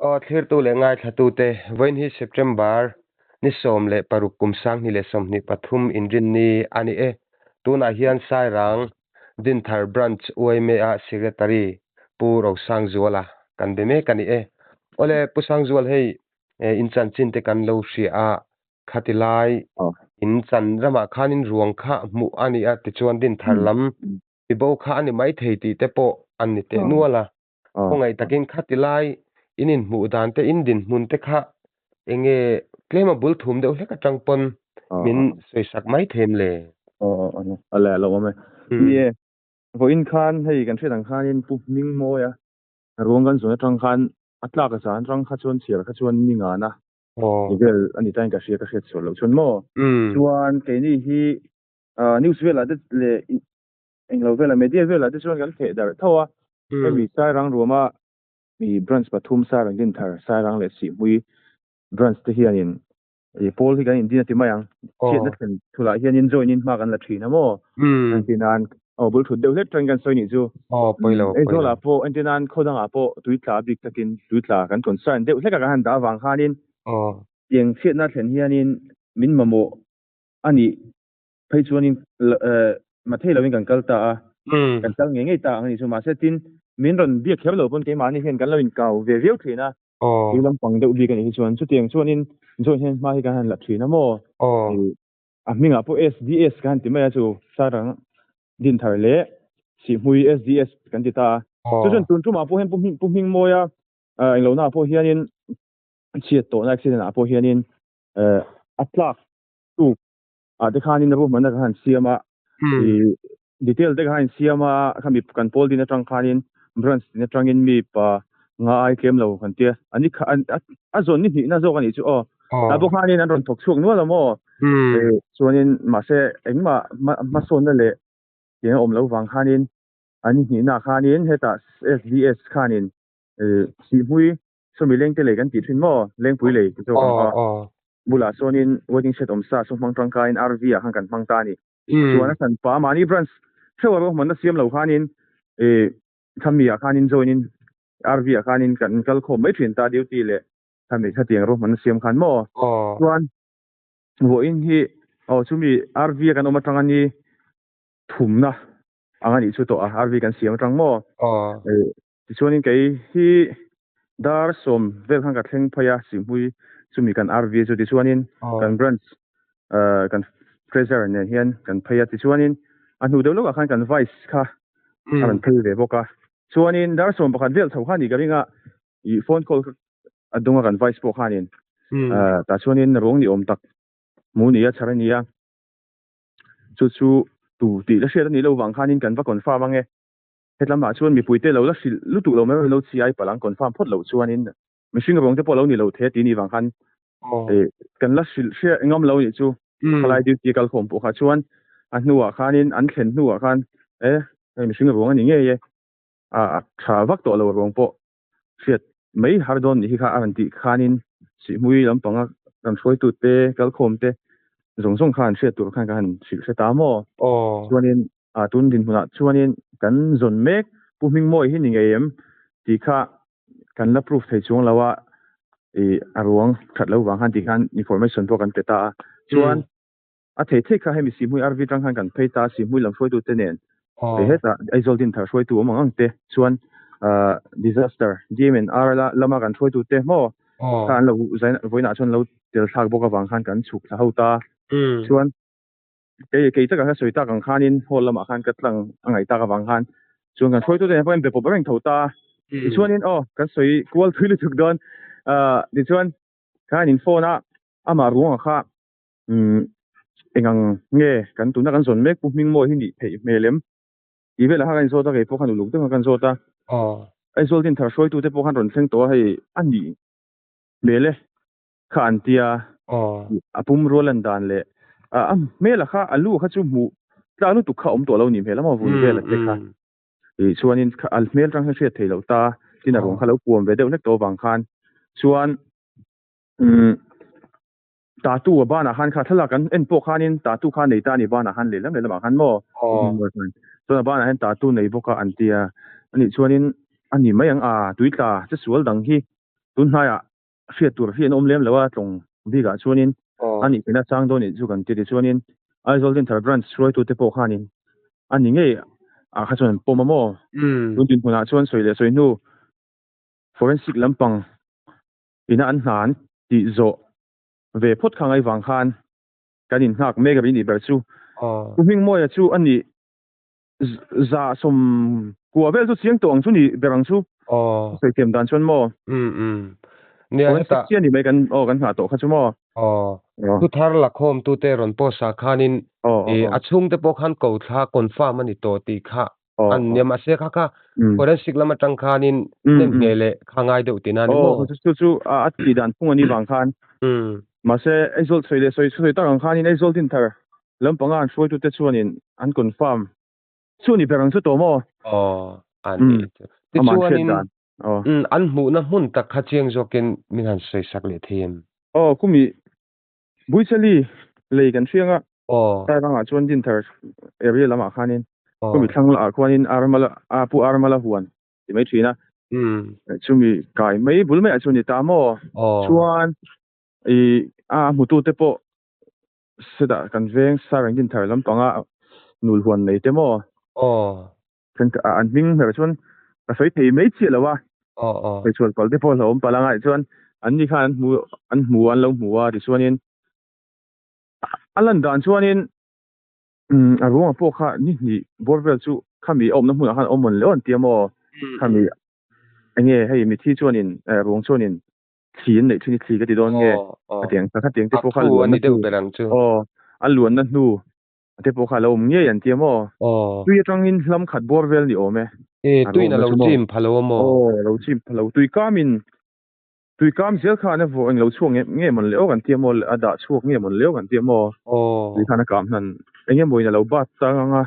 thlir tu le ngai thatu te voin hi September ni som le paruk kumsang ni le som ni pathum inrin ni ani e tuna hian sai rang din thar branch oime a secretary pu ro sang zuala kan be me kan e ole pu sang zual hei in chan chin te kan lo hria a khatilai in chan rama khanin ruang kha mu ani a ti chuan din thar lam ti bo kha ani mai thei ti te po an ni te nuala khongai takin khatilai inin mu dan te in din mun te kha enge klema bul thum deuh hleka tangpon min soisak mai them le ala lo me ye vo in khan hei kan thredang khan in pu ming mo ya ruang kan zona tang khan atla ka san tang kha chuan chiar kha chuan ni nga na nivel ani tain ka hria chu lo chun mo chuan ke ni hi news vela de le englo vela media vela de chuan kan the dar thawa mi sai rang roma mi branch pathum sa rang din thar sai rang le si mui branch te hianin Paul hi kan in din ti mayang chiat na thlen thula hianin join in ma kan la thina mo antinan bul thu deuh let tang kan soi ni chu poilo zola po antinan khodang a po tuitla bik takin tuitla kan concern deuh hleka ka han da wang khanin tieng chiat na thlen hianin min mamo ani phei chuanin mathei lovin kan kalta a kan tal nge ngei ta ani chu ma setin min ron bia khel lo pon ke mani hen kan lovin kau ve veu thina ilam pang deuh bi kan hi chuan chu tieng chuanin join hen ma hi kan han la thina mo minga po SDS kan ti mai chu sarang din thar le si hui SDS kan ti ta chu chun tun chu ma po hen pu hing mo ya englo na po hianin chiat to na accident a po hianin atlak tu de khanin na bu man ka han siama detail de khan siama khami kan pol din atang khanin branch din atangin mi pa nga ai kem lo kan tia ani kha a zon ni na zo kan ni chu na bo khanin an ron thok chuak no la mo chuanin ma se engma ma son na le ye om lo wang khanin ani ni na khanin heta SDS khanin si hui so mi leng te le kan ti thin mo leng pui le chu bula sonin waiting set om sa so mang tang ka in RV a han kan mang ta ni chuan san pa mani branch thewa ro man na siam lo khanin khamia khanin join in RV a khanin kan kal khom mai thin ta duty le khami khatiang ro man siam khan mo chuan wo in hi chumi RV kan oma tang ani thumna angani chu to RV kan siam tang mo chuanin ke hi dar som vel hang ka thleng phaya simui chumi kan RV chu ti chuanin kan branch kan treasure ne hian kan phaya ti chuanin anu deuh lo khan kan vice kha kan phei ve boka chuanin dar som pakhat vel tho kha ni garinga I phone call adunga kan vice po khanin ta chuanin rong ni om tak mu ni a charani ya chu tu ti la hriat ani lo wang khanin kan va confirm ange hetlam ma chuan mi puite lo la sil lu tu lo me lo chi ai palang confirm phot lo chuanin mihring rong te po lo ni lo the ti ni wang khan kan la sil hria engam lo ni chu khalai duty kal khom po kha chuan a hnuwa khanin an thlen hnuwa khan mihring rong ani nge ye tha vak to lo rong po hriat mai hardon ni hi kha an ti khanin si mui lampanga kan throi tu te kal khom te zong zong khan hriat tur khan kan sil se ta mo chuanin tun din huna chuanin kan zon mek pu ming moi hi ni ngem ti kha kan la proof thei chuang lawa arwang that lo wang han ti khan information to kan peta chuan a thei kha hemi si mui RV tang khan kan phei ta si mui lam throi tu te nen heta aizol din thar throi tu amang ang te chuan disaster DMNR la lama kan throi tu te mo kan lo zain voina chuan lo tel thak boka wang khan kan chuk thla hota chuan ke ta ka soi ta kan khanin hol lama khan katlang angai ta ka wang khan chuan kan throi tu te point be po bereng thota chuanin kan soi kwal thuili thuk don ni chuan khanin phone a ama ruang kha engang nge kan tuna kan zon mek pu ming mo hi ni phei melem I vela ha kan zo ta ke po khan luk te kan zo ta ai zol din thar soi tu te po khan ron thleng to hei ani mele kha antia apum rolan dan le mela kha alu kha chu mu tla nu tu kha om to lo ni mela ma vun vela te kha chuanin al mel tang hria thei lo ta tin a rong kha lo puam ve deuh nek to wang khan chuan tatu bana han kha thala kan en po khanin tatu kha nei ta ni bana han le lam han mo so bana han tatu nei boka antia ani chuanin ani mai ang tuitla che sual dang hi tun haya fiat tur fian lem lawa tong biga chuanin ani pina chang do ni chu kan ti chuanin Aizawl din thar branch roi tu te po khanin ani nge a kha chuan pomamo tun tin huna chuan soile soinu forensic lampang ina an hnan ti zo ve phot khangai wang khan kanin hnak mega bi ni ber chu kuming moya chu ani za som kuavel chu chiang tong chu ni berang chu sei kem dan chuan mo nia heta chian ni me kan kan ha to kha chu mo tu thar la khom tu te ron po sa khanin e achung te po khan ko thla confirm ani to ti kha an niam ase kha kha forensic lama tang khanin nem ngele khangai de utina ni mo chu a ti dan phung ani wang khan ma se Aizawl soile soi ta ang khanin Aizawl din thar lampanga an soi tu te chuanin an confirm chu ni berang chu to mo ani ti chuanin an mu na mun tak kha chiang jokin min han sei sak le them kumi buichali lei kan thianga ta ranga chuan din thar area lama khanin kumi thangla khanin armala pu armala huan ti mai thina chumi kai mai bulme a chuni ta mo chuan mutu te po seda kan veng sarang din thar lampanga nul huan nei te mo kan an ming mer chuan a soi thei mai chi lawa pe chuan kol te po hlom palanga chuan an ni khan an lo mu a ti chuanin alan dan chuanin a ruang po kha ni borvel chu khami om na hmun khan omon leon tiamo khami enge hei mi thi chuanin ruang chuanin thin nei thini thli ka ti don nge atiang ka tiang te po kha luan ni deu berang chu an luan na hnu te po kha lo nge yan tiamo tui atangin hlam khat borvel ni ome tui na lo chim phalo mo lo chim phalo tui kam zel kha na vo ang lo chuang nge mon leo kan tiamo ada chuak nge mon leo kan tiamo tui khana kam nan enge moina lo bat tanga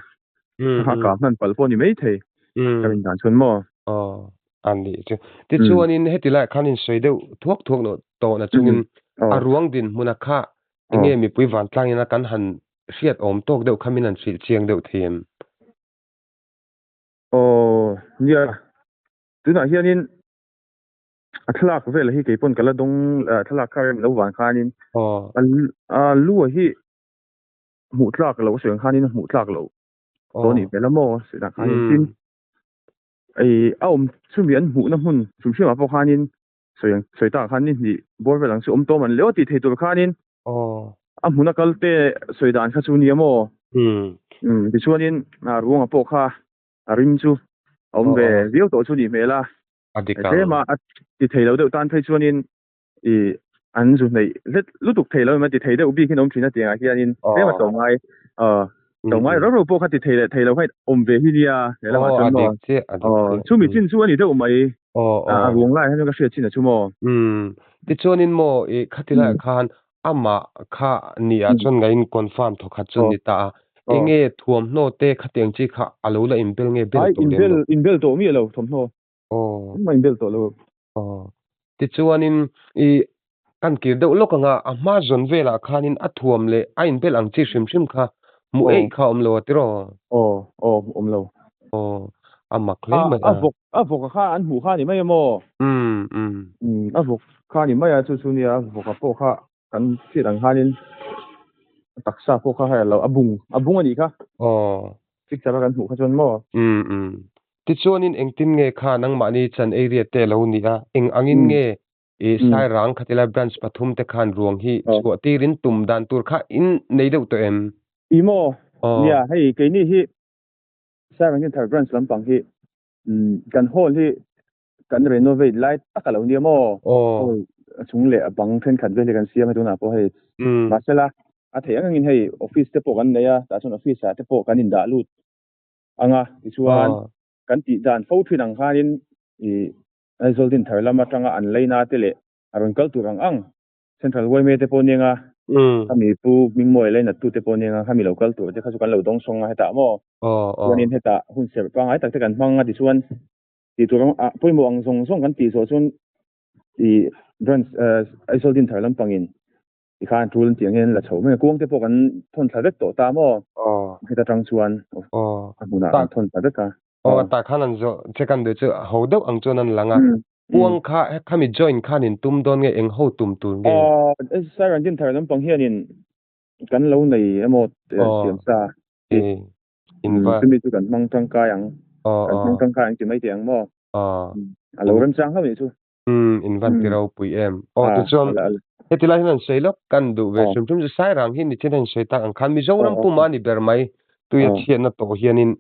ha kam nan palpo ni mei thei kamin dan chun mo ani chu ti chuanin hetila khanin soideu thuak no to na chungin aruang din munakha enge mi pui van tlangina kan han riat om tok deuh khamin an sil chiang deuh them nia tuna hianin athlak vel hi keipon kala dong athlak kharem lo wan khanin lu hi mu tlak lo siang khanin mu tlak lo to ni belamo sina khanin tin chumi an mu na hun chumshima po khanin soita khanin ni borvelang chu to man leo ti thei tur khanin a huna kalte soidan kha chu ni amo ti chuanin ruang po kha arim chu ve viau to chu ni mela ma ti thei lo deuh tan thei chuanin an zu nei lutuk thei lo ma ti thei deuh bi khin thina tianga hianin ma to mai ro po kha ti thei lo khai ve hi nia hela ma chon mo chumi chin chu ani deuh mai ruang lai han ka hria chin a chu mo ti chuanin mo khatila khan ama kha ni a chon ngain confirm tho kha chun ni ta enge thuam no te khateng chi kha alo la imbel nge bel to le inbel to mi lo thom no ma inbel to lo ti chuanin kan kir deuh lokanga a ma zon vela khanin a thuam le a inbel ang chi hrim kha mu ei kha om lo tiro om lo ama khle ma avok kha an mu kha ni mai mo avok kha ni mai a chu ni avok po kha kan sirang hanin taksa po kha ha lo abung ani kha picture kan mu kha chon mo ti chuanin engtin nge kha nang mani chan area te lo ni a eng angin nge sai rang khatila branch pathum te khan ruang hi chu tirin tum dan tur kha in nei deuh to em imo nia hei ke ni hi sai rang thar branch lampang hi kan hall hi kan renovate light takalo ni mo chung le bang then khat ve le kan siam tu na po hei masela a thei angin hei office te po kan neya ta chon office a te po kan in da lut anga chuan kan ti dan fo thinang khanin Aizawl din thar lama tanga an leina te le aron kal turang ang central wayme te po ninga kami pu mingmoi leina tu te po ninga kami local tu te khasu kan lo dong songa heta mo chuanin heta hun ser pangai tak te kan hmanga ti chuan ti turang poimo ang zong kan ti so chun ti branch Aizawl din thar lampangin ti khan thul tiangin la chho me kuang te po kan thon thlavek to ta mo heta tang chuan amuna thon thlavek ka ta khan an zo chekan de chu hodau ang chuan an langa buông kami join khanin tum don nge eng ho tum tur nge sai ran din thar lampang hianin kan lo nei emo siam sa inva tumi chu kan mang tangka yang kan mang tangka yang ti mai tiang mo alo ran chang hami chu invan tirau pui em tu chom hetilai nan seilok kan du ve sum sum sai rang hin ni chen sei ta ang khan mi zo ram pu mani ber mai tu ya thian na to hianin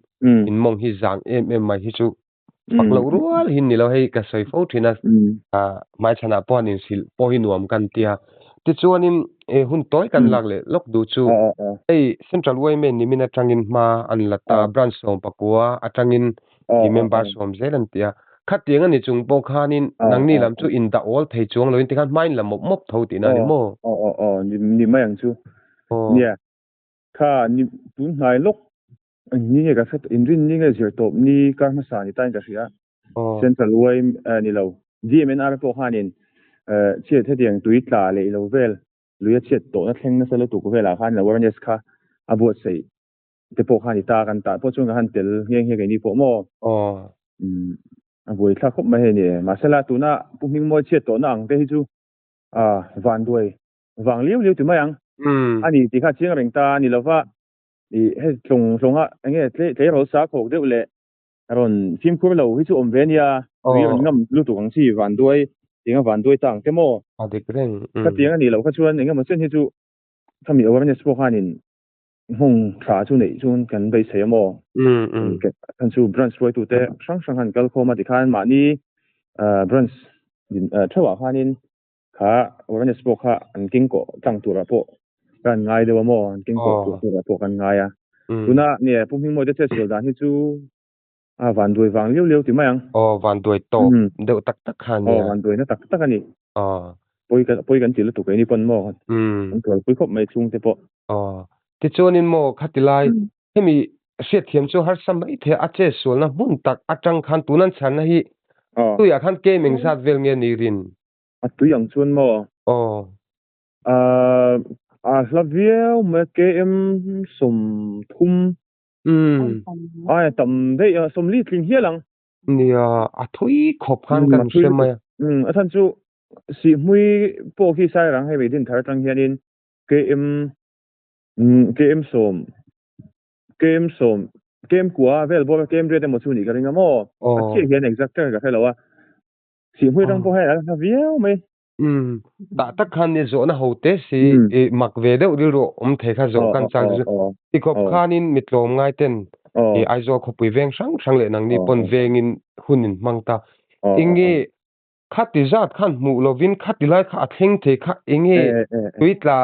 in mong hi zang em mai hi chu pak lo rual hin ni lo hei ka sei fo thina mai chana pon in sil po hi nuam kan tia ti chuanin hun toy kan lak le lok du chu ei central women ni min atangin ma an lata branch som pakua atangin i member som zelan tia khatiang ani chung po khanin nangni lam chu in da all thei chuang lo in tikhan main lam mop tho ti na ni mo ni mayang chu nia kha ni tu ngai lok ni nge ka set in rin ni nge zir top ni ka ma sa ni tan ka sia central way ni lo dmnr po khanin che the diang tui tla le lo vel luya chet to na thleng na sala tu ko vela khan la awareness kha abo sei te po khani ta kan ta po chung han tel nge nge ni po mo voi thla khop ma he ni masala tu na puming mo chet to na ang te hi chu van duai wang liu liu tu mayang ani ti kha chiang reng ta ni lova ni he tlong a nge tle ro sa khok de le ron sim kur lo hi chu om ve nia wi ron ngam lu tu ang si van duai tinga van duai tang te mo dik reng ka tinga ni lo kha chuan engam ma chen hi chu thami awareness po khanin hong thra chu nei chun kan bei se mo kan chu branch roi tu te sang han kal khoma ti khan ma ni branch din thawa khanin kha awareness po kha an king ko tang tu ra po kan ngai de mo an king ko tu ra po kan ngai a tuna ne pumhing mo de che sil dan hi chu van duai wang liu liu ti mayang van duai to de tak tak khan ya van duai na tak tak ani poi kan til tu ke ni pon mo an tol poi khop mai chung te po ti chuanin mo khatilai hemi hriat thiam chu har sam mai the a che sul na mun tak atang khan tunan chan na hi tu ya khan ke meng zat vel nge ni rin tu yang chuan mo Slaviel me ke em som thum tam de som li tling hialang nia a thui khop khan kan semaya athan chu si hui po khi sai rang hai be din thar tang hianin ke em som kem kwa vel bo kem re de mo chu ni ka ringa mo a che hian exact ka hello a si hui rang po hai la viau me ta tak khan ni zo na hote si mak ve de ri ro the kha zo kan chang ti khop khanin mitlom ngai ten ai zo khopui veng sang le nang ni pon vengin hunin mangta inge khati zat khan mu lovin khati lai kha thleng the kha inge tuitla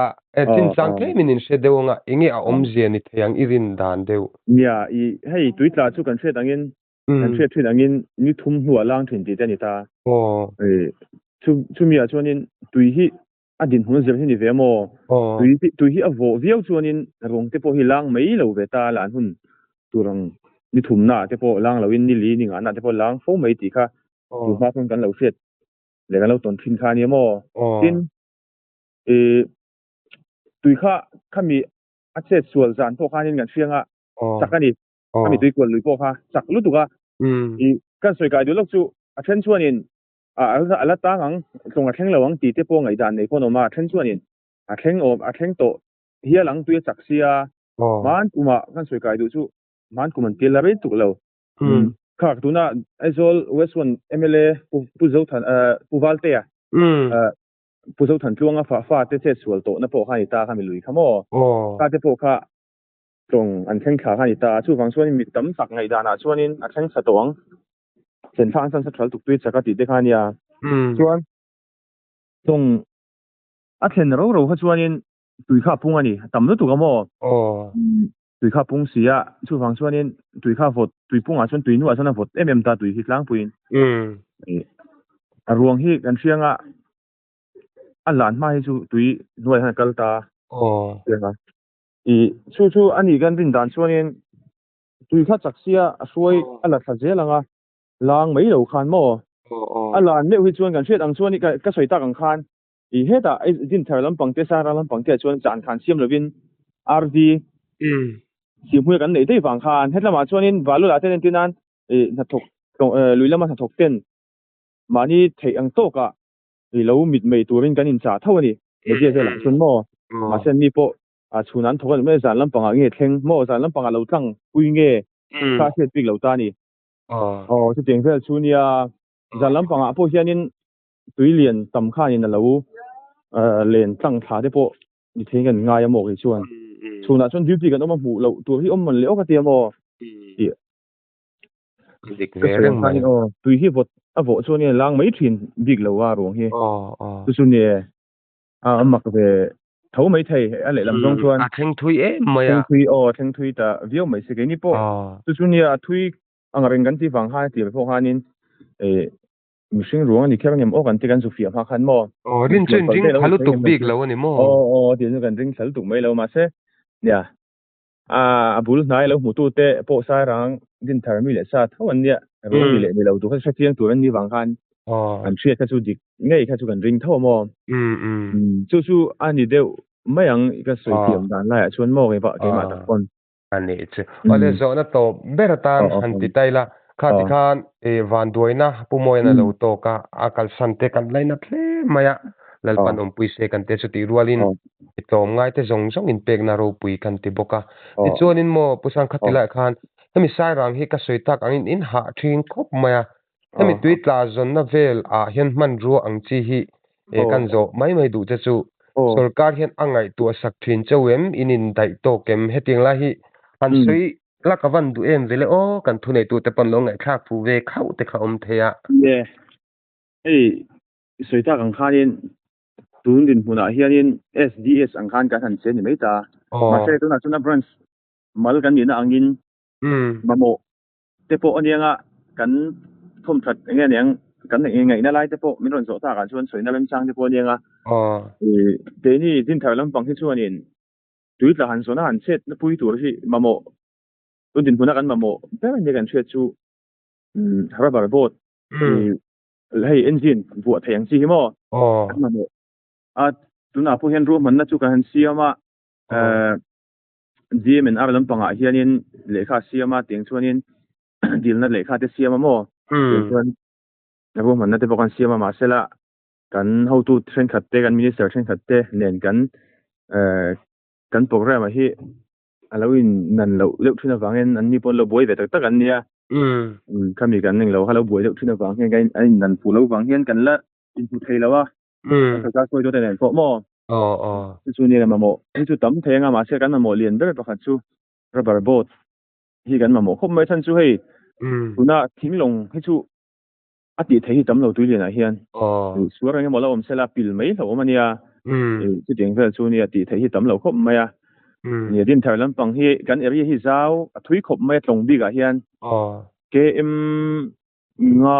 tin chang tle minin se deonga inge a omzia ni theyang irin dan deu ya I hei tuitla chu kan thret angin ni thum huwa lang thin ti ni ta chu mi a chuanin tui hi adin hun zer ni ve mo tui hi avo viau chuanin rong te po hi lang mai lo ve ta lan hun turang ni thum na te po lang lo in ni li ni nga na te po lang fo mai ti kha tu ma thon kan lo set le kan lo ton thin kha ni mo tin tui kha mi a che sual zan po kha nin kan hrianga sakani kami tui kwal lui po kha sak lu tu ka kan soi kai du lok chu a then chuanin ala ta ngang tlong a thleng lawang ti te po ngai dan nei kono ma thleng chuanin a thleng to hialang tui chak sia man kuma kan soi kai du chu man kuman tel la tu lo khak tuna aizol west one mla pu zo than puwalte a pu zo than tluanga fa te che sual to na po khai ta kami lui khamo ka te po kha tong an thleng kha khai ta chu wang chuanin mi tam tak ngai dana chuanin a thleng sa tawang sen thang san sa thal tu tui chaka ti te khania chuan tong a thlen ro kha chuanin tui kha pung ani tam lu tu ka mo tui kha pung sia chu wang chuanin tui kha vot tui pung a chuan tui nu a chuan vot ta tui hi tlang puin a ruang hi kan hrianga a lan ma hi chu tui nuai han kal ta chu ani kan rin dan chuanin tui kha chak sia a hruai ala tha zelanga lang mai lo khan mo a lan me hui chuan kan hret ang chuan ka soi tak ang khan heta din thar lam pangte sa ram pangte chuan chan khan siam lovin rd si hui kan nei dei wang khan hetlama chuanin valu la ten tinan na thok luilama na thok ten mà ni thấy anh tốt cả thì lâu mịt mày tuổi mình cái nhìn trả thâu đi bây giờ sẽ là xuân mò mà xem ni bộ chú nán thâu cái mấy giàn lâm bằng nghe theng mò giàn lâm bằng lâu tăng quy nghe xa xếp big lâu ta ni chứ tiếng về chú ni giàn lâm bằng bộ hiện in tuổi liền tầm khá in là lâu liền tăng thả đấy bộ thì thấy gần ngay một cái chuan chú nán chuan duty cái nó mà mù lâu tuổi khi mình liễu cái tiền mò thì cái sợi khăn tuổi khi vợ vợ chuan ni lang mấy thuyền big lâu à rồi he chú ni mặc về thấu mấy thầy anh lại làm trong chuan thằng thui ấy mày thằng thui ta viêu mấy sự cái ní po chú ni thui anh rèn gan ti vàng hai thì phải hoa nín mình sinh ruộng thì kêu anh em gần ti gan su phiền hoa khăn mò rin chuyên ring halu tục big lâu anh mò thì nó gần ring halu tục mấy lâu mà sẽ nè bul nai lâu một tu te po sai rang din thar mi lệ sa thấu anh nè rồi mi lệ mi lâu tu khách riêng tu anh đi vàng khăn anh chuyên khách su dik ngay khách su gần ring thấu mò chú anh đi đâu mấy anh cái sợi tiệm đàn lại chuan mò cái vợ cái mà đặt con anh ấy chứ ở đây zo nó to bera tan han ti tay la khát thì khan van đuôi na pumoy na lâu to ka akal sante kan lai na ple maya lalpan pui se kan te chu ti rualin tom ngai te zong zong in pek na ro pui kan ti boka ti chuan in mo pusang khatila khan hemi sai rang hi ka soi tak angin in ha thing khop maya hemi tuitla zon na vel a hian man ru ang chi hi kan zo mai du te chu sarkar hian angai tu sak thin chawem inin dai to kem heting la hi an sui la ka van du em vele kan thu nei tu te pon lo ngai thak fu ve khau te kha om thea soi tak ang khanin tun din huna hianin SDS ang khan ka han chen mai ta ma se tu na chuna branch mal kan ni na angin mamo te po anianga kan thom that nge neng kan ngai na lai te po min ron zo ta kan chuan soi na lem chang te po anianga te ni din thar lam pang hi chuanin tuit la han so na han set na pui tur hi mamo tun din huna kan mamo pe ni kan chhe chu rubber boat hay engine buat thang chi mo mamo tuna po hian ru man na chu kan siama GMN lam panga hianin lekha siama teng chuanin dil na lekha te siama mo chuan ru man na te bokan siama ma sela kan how to train khatte kan minister train khatte nen kan program hi alawin nan lo leu thina wangen an ni pon lo boi ve tak an nia kami kan ning lo halo boi leu thina wangen kan an nan pu lo wang hian kan la input thei lawa ka soi do te nen ko mo chu ni ma mo hi chu tam thenga ma se kan ma mo lian ber pakhat chu rubber boat hi kan ma mo khop mai than chu hei tuna thinglong hi chu ati thei hi tam lo tu lian a hian suar ang mo lo om sela pil mai lo mania chu ding vel chu ni ati thei hi tam lo khop mai a ni din thar lam pang hi kan area hi zau a thui khop mai tlong bi ga hian KM nga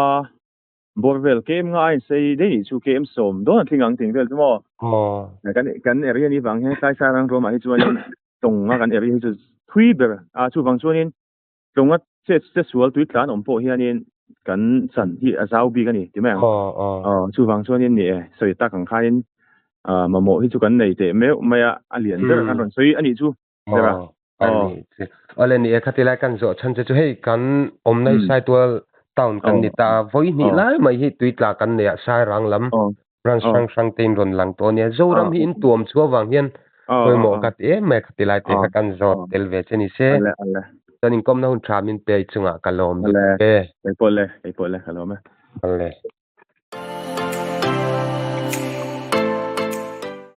borvel KM nga ai sei dei chu KM som don thingang ting vel mo kan area ni wang he kai sa rang ro ma hi chuan tong nga kan area hi chu thui ber chu wang chuanin tonga che sual tui tlan om po hianin kan san hi a zau bi gani ti mang chu wang chuanin ni soi ta kang khain mà mộ hi chu kan nei te me maya alien der kan ron soi ani chu dera ale ni khatila kan zo chan chu hei kan om nai sai tual town kan ni ta voi ni lai mai hi tuitla kan ne sai rang lam ran sang tein ron lang to ne zo ram hi in tuam chuwa wang hian koi mo kat me khatila te ka kan zo tel ve cheni se tanin kom na hun thamin pe chunga kalom pe pole kalom ale